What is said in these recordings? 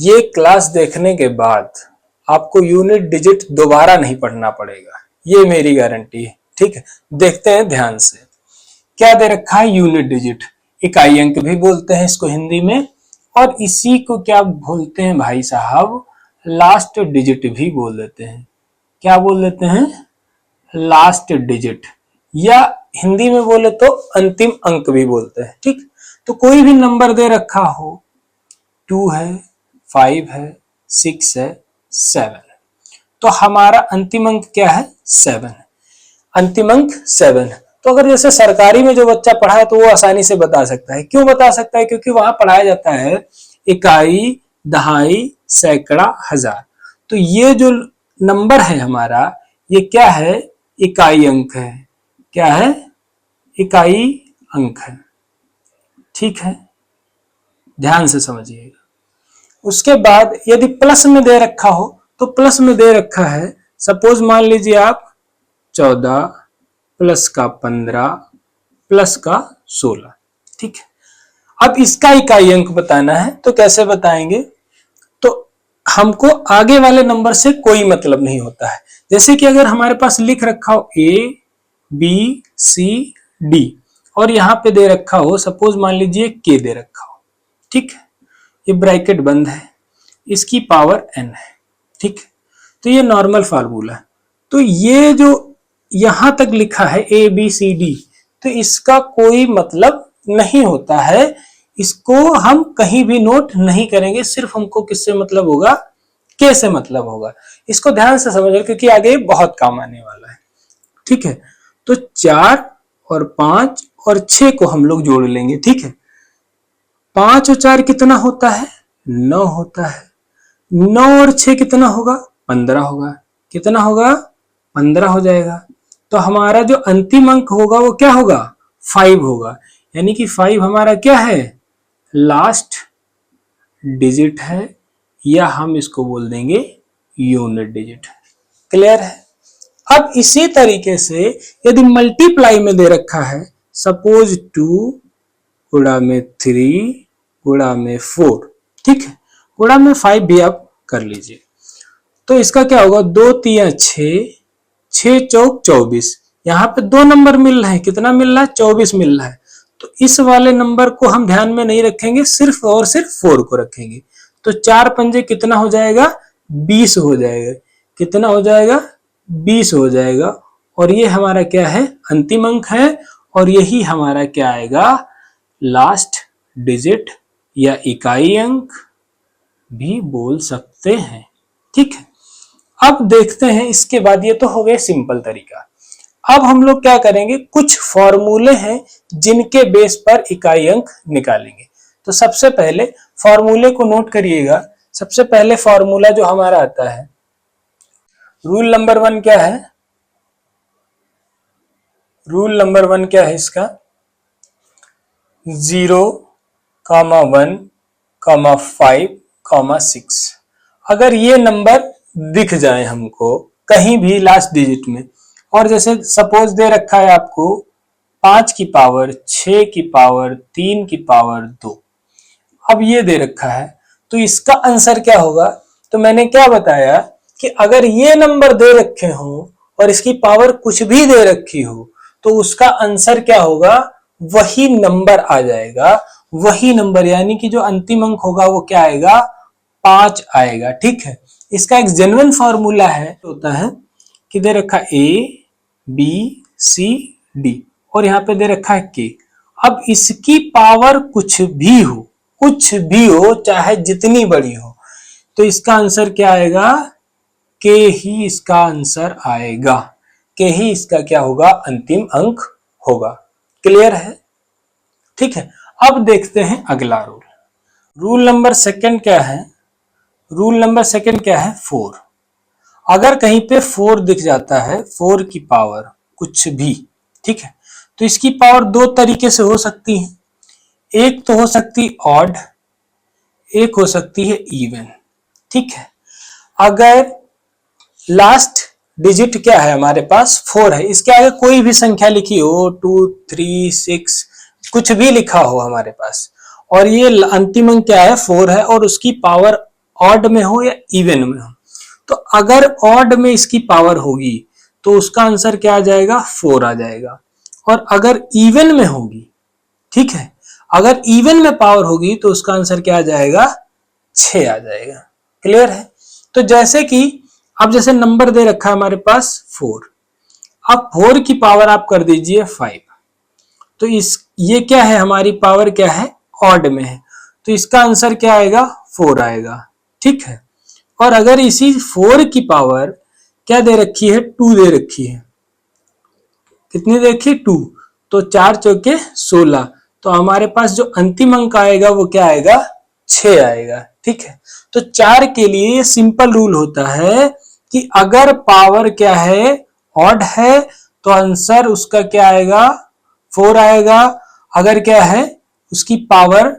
ये क्लास देखने के बाद आपको यूनिट डिजिट दोबारा नहीं पढ़ना पड़ेगा, ये मेरी गारंटी है। ठीक है, देखते हैं ध्यान से। क्या दे रखा है? यूनिट डिजिट, इकाई अंक भी बोलते हैं इसको हिंदी में, और इसी को क्या बोलते हैं भाई साहब? लास्ट डिजिट भी बोल देते हैं। क्या बोल देते हैं? लास्ट डिजिट, या हिंदी में बोले तो अंतिम अंक भी बोलते हैं। ठीक, तो कोई भी नंबर दे रखा हो, 2 है, 5 है, 6 है, 7, तो हमारा अंतिम अंक क्या है? 7। अंतिम अंक 7। तो अगर जैसे सरकारी में जो बच्चा पढ़ा है तो वो आसानी से बता सकता है। क्यों बता सकता है? क्योंकि वहां पढ़ाया जाता है इकाई, दहाई, सैकड़ा, हजार। तो ये जो नंबर है हमारा, ये क्या है? इकाई अंक है। क्या है? इकाई अंक है। ठीक है, ध्यान से समझिएगा। उसके बाद यदि प्लस में दे रखा हो, तो प्लस में दे रखा है, सपोज मान लीजिए आप 14 प्लस का 15 प्लस का 16। ठीक है, अब इसका इकाई अंक बताना है, तो कैसे बताएंगे? तो हमको आगे वाले नंबर से कोई मतलब नहीं होता है। जैसे कि अगर हमारे पास लिख रखा हो A B C D और यहां पे दे रखा हो, सपोज मान लीजिए K दे रखा हो। ठीक है, ये ब्रैकेट बंद है, इसकी पावर n है। ठीक, तो ये नॉर्मल फार्मूला है। तो ये जो यहां तक लिखा है A B C D, तो इसका कोई मतलब नहीं होता है। इसको हम कहीं भी नोट नहीं करेंगे, सिर्फ हमको किससे मतलब होगा? K से मतलब होगा। इसको ध्यान से समझो क्योंकि आगे बहुत काम आने वाला है। ठीक है, तो 4 और 5 और 6 को हम लोग जोड़ लेंगे। ठीक है, 5 और 4 कितना होता है? 9 होता है। 9 और 6 कितना होगा? 15 होगा। कितना होगा? 15 हो जाएगा। तो हमारा जो अंतिम अंक होगा वो क्या होगा? 5 होगा। यानी कि 5 हमारा क्या है? लास्ट डिजिट है, या हम इसको बोल देंगे यूनिट डिजिट। क्लियर है? अब इसी तरीके से यदि मल्टीप्लाई में दे रखा है, सपोज 2 गुणा में 3 गुणा में 4, ठीक है, गुणा में 5 भी आप कर लीजिए, तो इसका क्या होगा? 2 3 6, 6 चौक 24। यहाँ पे 2 नंबर मिल रहे हैं, कितना मिल रहा है? 24 मिल रहा है। तो इस वाले नंबर को हम ध्यान में नहीं रखेंगे, सिर्फ और सिर्फ 4 को रखेंगे। तो 4 पंजे कितना हो जाएगा? 20 हो जाएगा। कितना हो जाएगा? 20 हो जाएगा। और ये हमारा क्या है? अंतिम अंक है, और यही हमारा क्या आएगा? लास्ट डिजिट या इकाई अंक भी बोल सकते हैं। ठीक है, अब देखते हैं इसके बाद। ये तो हो गया सिंपल तरीका। अब हम लोग क्या करेंगे? कुछ फॉर्मूले हैं जिनके बेस पर इकाई अंक निकालेंगे। तो सबसे पहले फॉर्मूले को नोट करिएगा। सबसे पहले फॉर्मूला जो हमारा आता है, रूल नंबर 1 क्या है? रूल नंबर 1 क्या है इसका? 0, 1, 5, 6। अगर ये नंबर दिख जाए हमको कहीं भी लास्ट डिजिट में, और जैसे सपोज दे रखा है आपको 5 की पावर 6 की पावर 3 की पावर 2, अब ये दे रखा है, तो इसका आंसर क्या होगा? तो मैंने क्या बताया कि अगर ये नंबर दे रखे हो और इसकी पावर कुछ भी दे रखी हो, तो उसका आंसर क्या होगा? वही नंबर आ जाएगा। वही नंबर, यानी कि जो अंतिम अंक होगा वो क्या आएगा? 5 आएगा। ठीक है, इसका एक जेन्युइन फॉर्मूला है, होता है कि दे रखा A B C D और यहाँ पे दे रखा है K। अब इसकी पावर कुछ भी हो, चाहे जितनी बड़ी हो, तो इसका आंसर क्या आएगा? K ही इसका आंसर आएगा। K ही इसका क्या होगा? अंतिम अंक होगा। क्लियर है? ठीक है, अब देखते हैं अगला रूल। रूल नंबर 2 क्या है? रूल नंबर 2 क्या है? 4। अगर कहीं पे 4 दिख जाता है, 4 की पावर कुछ भी, ठीक है, तो इसकी पावर 2 तरीके से हो सकती है। एक तो हो सकती ऑड, एक हो सकती है इवन। ठीक है, अगर लास्ट डिजिट क्या है हमारे पास? 4 है, इसके आगे कोई भी संख्या लिखी हो, 2 3 6 कुछ भी लिखा हो हमारे पास, और ये अंतिम अंक क्या है? 4 है, और उसकी पावर ऑड में हो या इवन में हो। तो अगर ऑड में इसकी पावर होगी तो उसका आंसर क्या आ जाएगा, 4 आ जाएगा। और अगर इवन में होगी, ठीक है, अगर इवन में पावर होगी तो उसका आंसर क्या आ जाएगा, 6 आ जाएगा। क्लियर है। तो जैसे कि अब जैसे नंबर दे रखा है हमारे पास 4, अब 4 की पावर आप कर दीजिए 5, तो ये क्या है, हमारी पावर क्या है, ऑड में है, तो इसका आंसर क्या आएगा, 4 आएगा। ठीक है। और अगर इसी 4 की पावर क्या दे रखी है, 2 दे रखी है, कितनी दे रखी है, 2, तो 4 चौके 16, तो हमारे पास जो अंतिम अंक आएगा वो क्या आएगा, 6 आएगा। ठीक है। तो 4 के लिए ये सिंपल रूल होता है कि अगर पावर क्या है, ऑड है, तो आंसर उसका क्या आएगा, 4 आएगा। अगर क्या है, उसकी पावर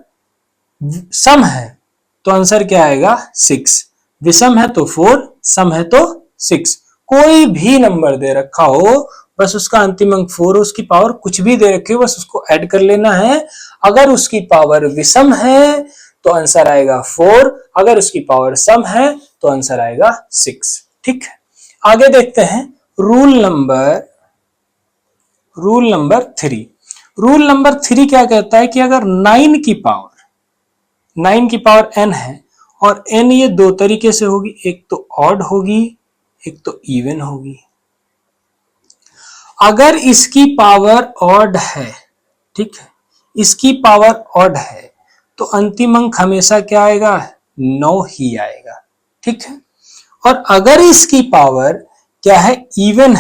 सम है तो आंसर क्या आएगा, 6। विषम है तो 4, सम है तो 6। कोई भी नंबर दे रखा हो, बस उसका अंतिम अंक 4 हो, उसकी पावर कुछ भी दे रखी हो, बस उसको ऐड कर लेना है। अगर उसकी पावर विषम है तो आंसर आएगा 4, अगर उसकी पावर सम है तो आंसर आएगा 6। ठीक है। आगे देखते हैं रूल नंबर 3। रूल नंबर 3 क्या कहता है कि अगर 9 की पावर n है, और n ये दो तरीके से होगी, एक तो ऑड होगी, एक तो इवन होगी। अगर इसकी पावर ऑड है, ठीक है, इसकी पावर ऑड है, तो अंतिम अंक हमेशा क्या आएगा, 9 ही आएगा। ठीक है। और अगर इसकी पावर क्या है, इवन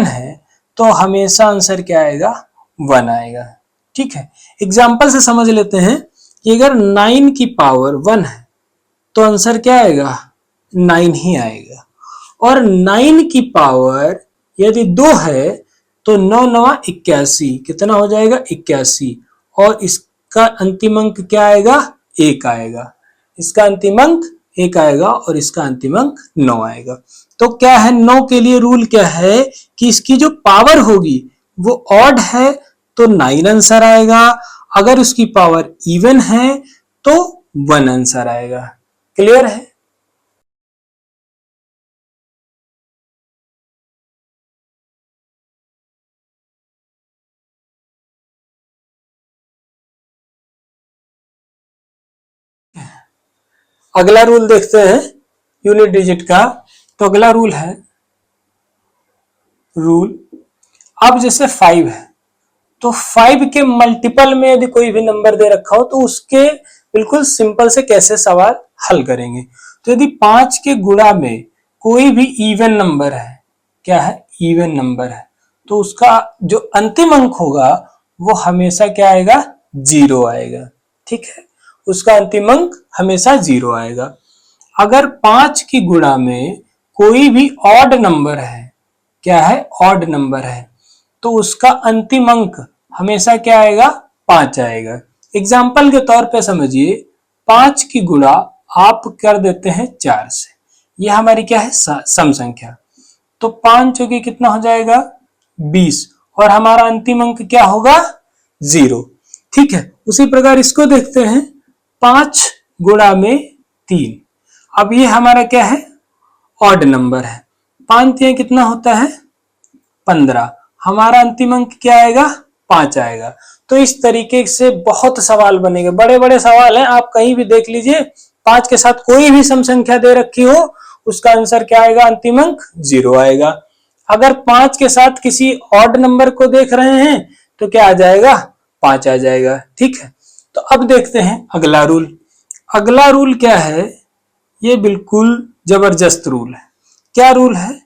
है, तो हमेशा आंसर क्या आएगा, 1 आएगा। ठीक है। एग्जाम्पल से समझ लेते हैं कि अगर 9 की पावर 1 है तो आंसर क्या आएगा, 9 ही आएगा। और 9 की पावर यदि 2 है तो 9 9 81, कितना हो जाएगा, 81। और इसका अंतिम अंक क्या आएगा, 1 आएगा। इसका अंतिम अंक 1 आएगा और इसका अंतिम अंक 9 आएगा। तो क्या है, 9 के लिए रूल क्या है कि इसकी जो पावर होगी वो ऑड है तो 9 आंसर आएगा, अगर उसकी पावर इवन है तो 1 आंसर आएगा। क्लियर है। अगला रूल देखते हैं यूनिट डिजिट का। तो अगला रूल है अब जैसे 5 है, तो 5 के मल्टीपल में यदि कोई भी नंबर दे रखा हो तो उसके बिल्कुल सिंपल से कैसे सवाल हल करेंगे। तो यदि 5 के गुणा में कोई भी इवन नंबर है, क्या है, इवन नंबर है, तो उसका जो अंतिम अंक होगा वो हमेशा क्या आएगा, 0 आएगा। ठीक है। उसका अंतिम अंक हमेशा 0 आएगा। अगर 5 की गुणा में कोई भी ऑड नंबर है, क्या है, ऑड नंबर है, तो उसका अंतिम अंक हमेशा क्या आएगा, 5 आएगा। एग्जाम्पल के तौर पे समझिए, 5 की गुणा आप कर देते हैं 4 से, यह हमारी क्या है, सम संख्या। तो 5 चौके कितना हो जाएगा, 20, और हमारा अंतिम अंक क्या होगा, 0। ठीक है। उसी प्रकार इसको देखते हैं, 5 गुणा में 3, अब ये हमारा क्या है, ऑड नंबर है। 5 कितना होता है, 15, हमारा अंतिम अंक क्या आएगा, 5 आएगा। तो इस तरीके से बहुत सवाल बनेंगे, बड़े बड़े सवाल हैं, आप कहीं भी देख लीजिए, 5 के साथ कोई भी सम संख्या दे रखी हो उसका आंसर क्या आएगा, अंतिम अंक 0 आएगा। अगर 5 के साथ किसी ऑड नंबर को देख रहे हैं तो क्या आ जाएगा, 5 आ जाएगा। ठीक है। तो अब देखते हैं अगला रूल। अगला रूल क्या है, ये बिल्कुल जबरदस्त रूल है। क्या रूल है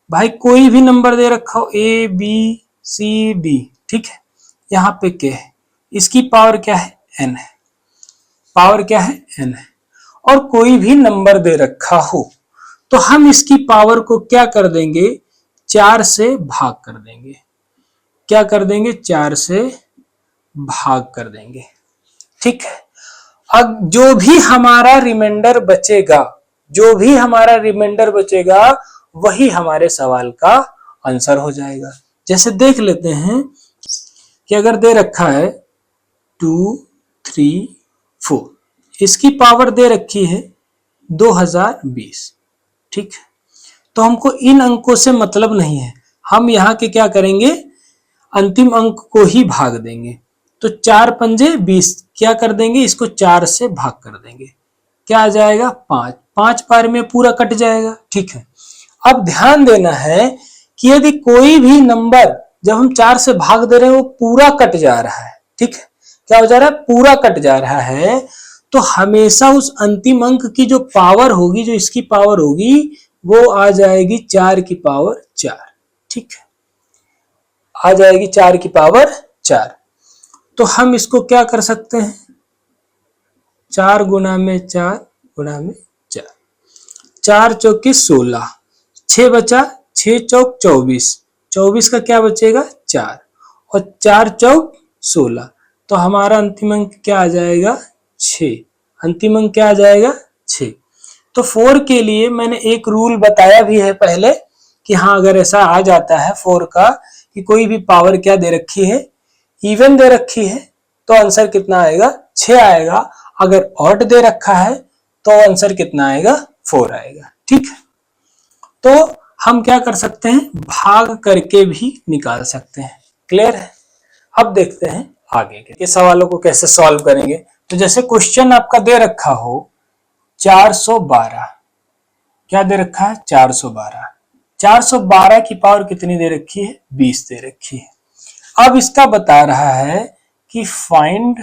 भाई, कोई भी नंबर दे रखा हो, ए बी सी डी, ठीक है, यहाँ पे के है, इसकी पावर क्या है, एन है, पावर क्या है, एन है, और कोई भी नंबर दे रखा हो तो हम इसकी पावर को क्या कर देंगे, 4 से भाग कर देंगे। क्या कर देंगे, 4 से भाग कर देंगे। ठीक है। अब जो भी हमारा रिमाइंडर बचेगा वही हमारे सवाल का आंसर हो जाएगा। जैसे देख लेते हैं कि अगर दे रखा है 2 3 4, इसकी पावर दे रखी है 2020। ठीक, तो हमको इन अंकों से मतलब नहीं है, हम यहाँ के क्या करेंगे, अंतिम अंक को ही भाग देंगे। तो 4 पंजे 20, क्या कर देंगे, इसको 4 से भाग कर देंगे, क्या आ जाएगा 5, 5 बार में पूरा कट जाएगा। ठीक है, अब ध्यान देना है कि यदि कोई भी नंबर जब हम 4 से भाग दे रहे हैं वो पूरा कट जा रहा है, ठीक है, क्या हो जा रहा है, पूरा कट जा रहा है, तो हमेशा उस अंतिम अंक की जो पावर होगी, जो इसकी पावर होगी, वो आ जाएगी 4 की पावर 4। ठीक है, आ जाएगी 4 की पावर 4। तो हम इसको क्या कर सकते हैं, 4 गुना में 4 गुना में 4, 4 चौके 16, 6 बचा, 6 चौक 24, 24 का क्या बचेगा 4, और 4 चौक 16, तो हमारा अंतिम अंक क्या आ जाएगा 6, अंतिम अंक क्या आ जाएगा 6। तो 4 के लिए मैंने एक रूल बताया भी है पहले कि हाँ अगर ऐसा आ जाता है 4 का कि कोई भी पावर क्या दे रखी है, इवन दे रखी है, तो आंसर कितना आएगा 6 आएगा। अगर ऑड दे रखा है तो आंसर कितना आएगा 4 आएगा। ठीक है, तो हम क्या कर सकते हैं, भाग करके भी निकाल सकते हैं। क्लियर है, अब देखते हैं आगे के ये सवालों को कैसे सॉल्व करेंगे। तो जैसे क्वेश्चन आपका दे रखा हो 412, क्या दे रखा है 412, 412 की पावर कितनी दे रखी है 20 दे रखी है। अब इसका बता रहा है कि find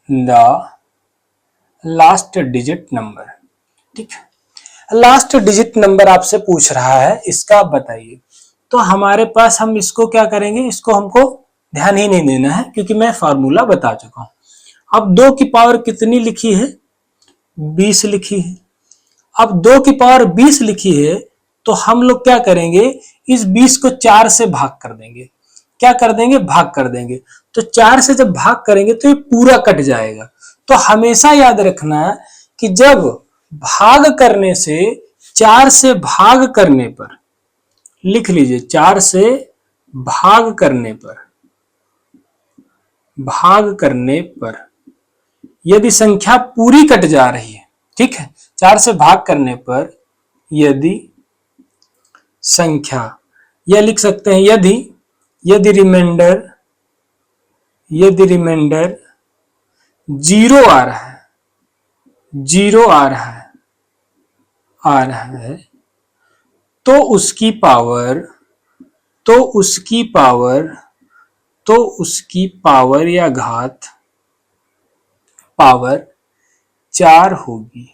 the last digit number. ठीक है, लास्ट डिजिट नंबर आपसे पूछ रहा है, इसका आप बताइए। तो हमारे पास हम इसको क्या करेंगे, इसको हमको ध्यान ही नहीं देना है क्योंकि मैं फार्मूला बता चुका हूं। अब 2 की पावर कितनी लिखी है 20 लिखी है। अब 2 की पावर 20 लिखी है तो हम लोग क्या करेंगे, इस 20 को 4 से भाग कर देंगे। क्या कर देंगे, भाग कर देंगे। तो 4 से जब भाग करेंगे तो ये पूरा कट जाएगा। तो हमेशा याद रखना कि जब भाग करने से, 4 से भाग करने पर, लिख लीजिए 4 से भाग करने पर, भाग करने पर यदि संख्या पूरी कट जा रही है, ठीक है, 4 से भाग करने पर यदि संख्या, या लिख सकते हैं यदि रिमाइंडर 0 आ रहा है, 0 आ रहा है, तो उसकी पावर या घात पावर 4 होगी।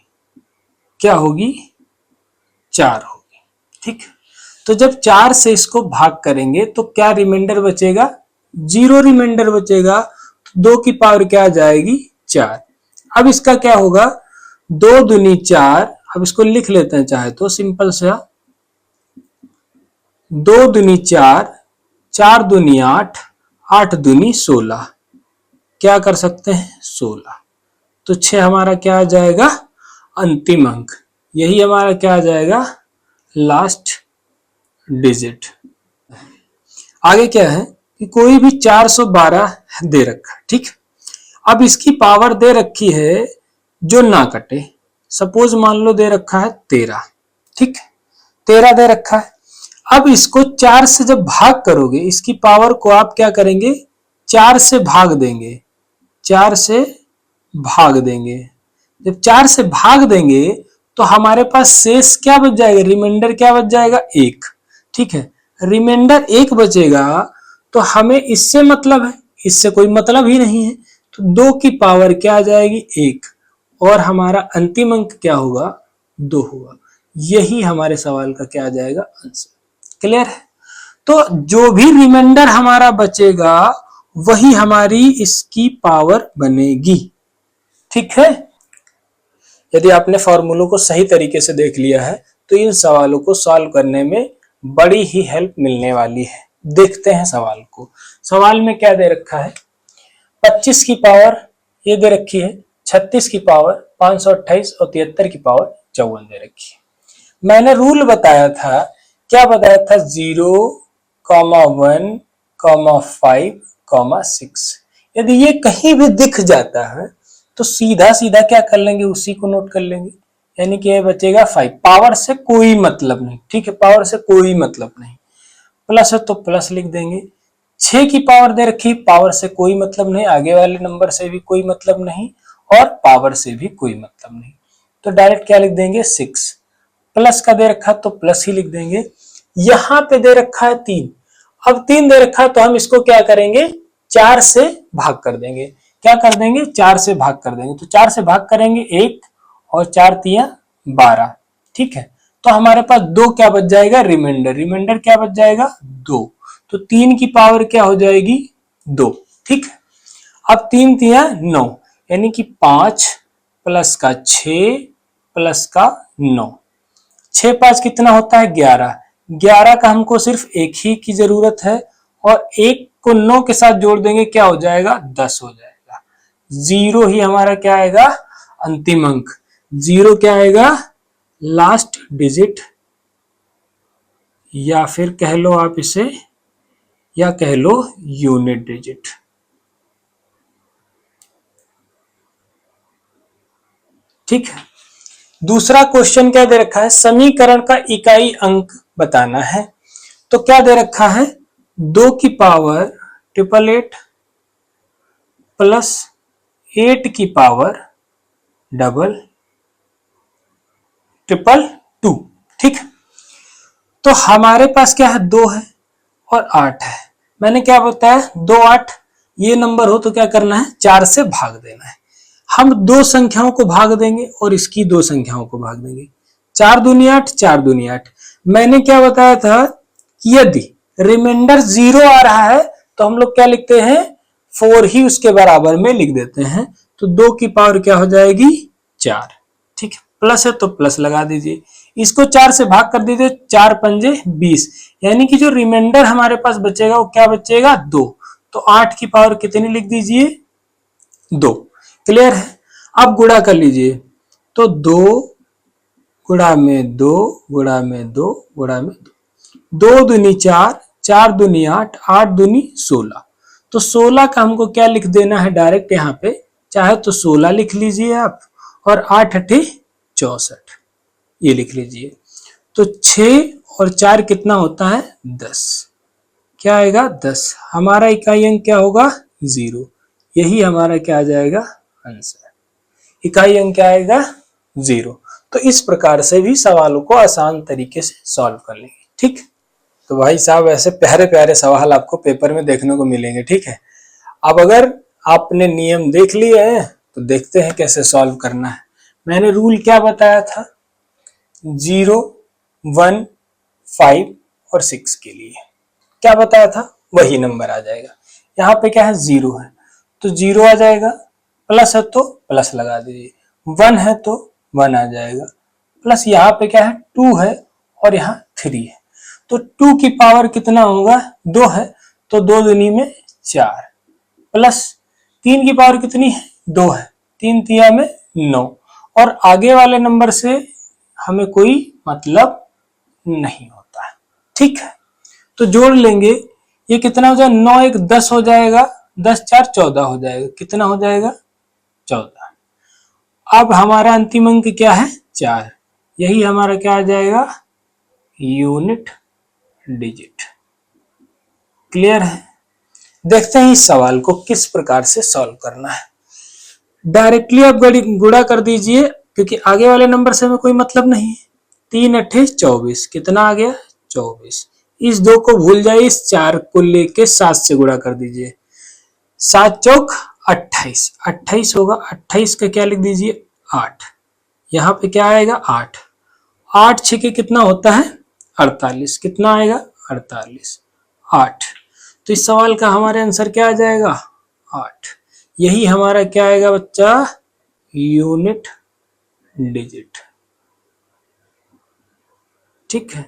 क्या होगी, 4 होगी। ठीक, तो जब 4 से इसको भाग करेंगे तो क्या रिमाइंडर बचेगा, 0 रिमाइंडर बचेगा। तो 2 की पावर क्या आ जाएगी 4। अब इसका क्या होगा, 2 दूनी 4, अब इसको लिख लेते हैं चाहे तो सिंपल सा, 2 दूनी 4, 4 दूनी 8, 8 दूनी 16, क्या कर सकते हैं 16। तो 6 हमारा क्या आ जाएगा अंतिम अंक, यही हमारा क्या आ जाएगा लास्ट डिजिट। आगे क्या है कि कोई भी 412 दे रखा है, ठीक, अब इसकी पावर दे रखी है जो ना कटे। सपोज मान लो दे रखा है 13, ठीक, 13 दे रखा है। अब इसको 4 से जब भाग करोगे, इसकी पावर को आप क्या करेंगे 4 से भाग देंगे, 4 से भाग देंगे। जब 4 से भाग देंगे तो हमारे पास शेष क्या बच जाएगा, रिमाइंडर क्या बच जाएगा 1। ठीक है, रिमाइंडर 1 बचेगा तो हमें इससे मतलब है, इससे कोई मतलब ही नहीं है। तो 2 की पावर क्या आ जाएगी 1, और हमारा अंतिम अंक क्या होगा 2 होगा। यही हमारे सवाल का क्या आ जाएगा आंसर। क्लियर है, तो जो भी रिमाइंडर हमारा बचेगा वही हमारी इसकी पावर बनेगी। ठीक है, यदि आपने फॉर्मूलों को सही तरीके से देख लिया है तो इन सवालों को सॉल्व करने में बड़ी ही हेल्प मिलने वाली है। देखते हैं सवाल को। सवाल में क्या दे रखा है, 25 की पावर ये दे रखी है, 36 की पावर 528 और 73 की पावर 54 दे रखी है। मैंने रूल बताया था, क्या बताया था 0, 1, 5, 6। यदि ये कहीं भी दिख जाता है तो सीधा सीधा क्या कर लेंगे, उसी को नोट कर लेंगे, यानी कि ये बचेगा 5। पावर से कोई मतलब नहीं, ठीक है, पावर से कोई मतलब नहीं। प्लस है तो प्लस लिख देंगे। 6 की पावर दे रखी, पावर से कोई मतलब नहीं, आगे वाले नंबर से भी कोई मतलब नहीं और पावर से भी कोई मतलब नहीं, तो डायरेक्ट क्या लिख देंगे 6। प्लस का दे रखा तो प्लस ही लिख देंगे। यहां पे दे रखा है 3, अब 3 दे रखा है तो हम इसको क्या करेंगे, 4 से भाग कर देंगे। क्या कर देंगे, 4 से भाग कर देंगे। तो 4 से भाग करेंगे 1 और 4 तिया 12, ठीक है। तो हमारे पास 2 क्या बच जाएगा, रिमाइंडर। रिमाइंडर क्या बच जाएगा 2, तो 3 की पावर क्या हो जाएगी 2, ठीक है। अब 3 तिया 9, यानी कि 5 प्लस का 6 प्लस का 9, 6 5 कितना होता है 11। 11 का हमको सिर्फ एक ही की जरूरत है और एक को 9 के साथ जोड़ देंगे, क्या हो जाएगा 10 हो जाएगा। 0 ही हमारा क्या आएगा, अंतिम अंक। 0 क्या आएगा, लास्ट डिजिट, या फिर कह लो आप इसे, या कह लो यूनिट डिजिट। ठीक है। दूसरा क्वेश्चन क्या दे रखा है, समीकरण का इकाई अंक बताना है। तो क्या दे रखा है, 2 की पावर 888 प्लस 8 की पावर डबल 222, ठीक। तो हमारे पास क्या है, 2 है और 8 है। मैंने क्या बताया, 2 8 ये नंबर हो तो क्या करना है, 4 से भाग देना है। हम 2 संख्याओं को भाग देंगे और इसकी 2 संख्याओं को भाग देंगे। 4 दूनी 8, 4 दूनी 8। मैंने क्या बताया था कि यदि रिमाइंडर 0 आ रहा है तो हम लोग क्या लिखते हैं, 4 ही उसके बराबर में लिख देते हैं। तो 2 की पावर क्या हो जाएगी 4, ठीक है। प्लस है तो प्लस लगा दीजिए, इसको 4 से भाग कर दीजिए, 4 पंजे 20, यानी कि जो रिमाइंडर हमारे पास बचेगा वो क्या बचेगा 2। तो 8 की पावर कितनी लिख दीजिए 2। क्लियर है। अब गुणा कर लीजिए, तो 2 गुणा में 2 गुणा में 2 गुणा में 2, 2 दूनी 4, 4 दूनी 8, 8 दूनी 16। तो 16 का हमको क्या लिख देना है डायरेक्ट यहाँ पे, चाहे तो 16 लिख लीजिए आप और 8 8 64 ये लिख लीजिए। तो 6 और 4 कितना होता है 10, क्या आएगा 10। हमारा इकाई अंक क्या होगा 0, यही हमारा क्या आ जाएगा आंसर। इकाई अंक क्या आएगा 0। तो इस प्रकार से भी सवालों को आसान तरीके से सॉल्व कर लेंगे, ठीक। तो भाई साहब ऐसे प्यारे प्यारे सवाल आपको पेपर में देखने को मिलेंगे, ठीक है। अब अगर आपने नियम देख लिए हैं तो देखते हैं कैसे सॉल्व करना है। मैंने रूल क्या बताया था, 0 1 5 और 6 के लिए क्या बताया था, वही नंबर आ जाएगा। यहाँ पे क्या है 0 है तो 0 आ जाएगा, प्लस है तो प्लस लगा दीजिए, 1 है तो 1 आ जाएगा, प्लस यहाँ पे क्या है 2 है और यहाँ 3 है। तो 2 की पावर कितना होगा 2 है, तो 2 दूनी में 4, प्लस 3 की पावर कितनी है 2 है, 3 तिया में 9, और आगे वाले नंबर से हमें कोई मतलब नहीं होता है, ठीक है। तो जोड़ लेंगे, ये कितना हो जाएगा 9 1 10 हो जाएगा, 10 4 14 हो जाएगा, कितना हो जाएगा 14। अब हमारा अंतिम अंक क्या है 4, यही हमारा क्या आ जाएगा यूनिट डिजिट। क्लियर है। देखते हैं इस सवाल को किस प्रकार से सॉल्व करना है। डायरेक्टली आप गुणा कर दीजिए क्योंकि आगे वाले नंबर से हमें कोई मतलब नहीं है। 3 8 24 कितना आ गया 24। इस 2 को भूल जाइए, इस 4 को लेके 7 से गुणा कर दीजिए, 7 चौक 28, 28 होगा। 28 का क्या लिख दीजिए 8, यहाँ पे क्या आएगा 8, 8 6 कितना होता है 48, कितना आएगा 48 8। तो इस सवाल का हमारे आंसर क्या आ जाएगा 8। यही हमारा क्या आएगा बच्चा यूनिट डिजिट, ठीक है।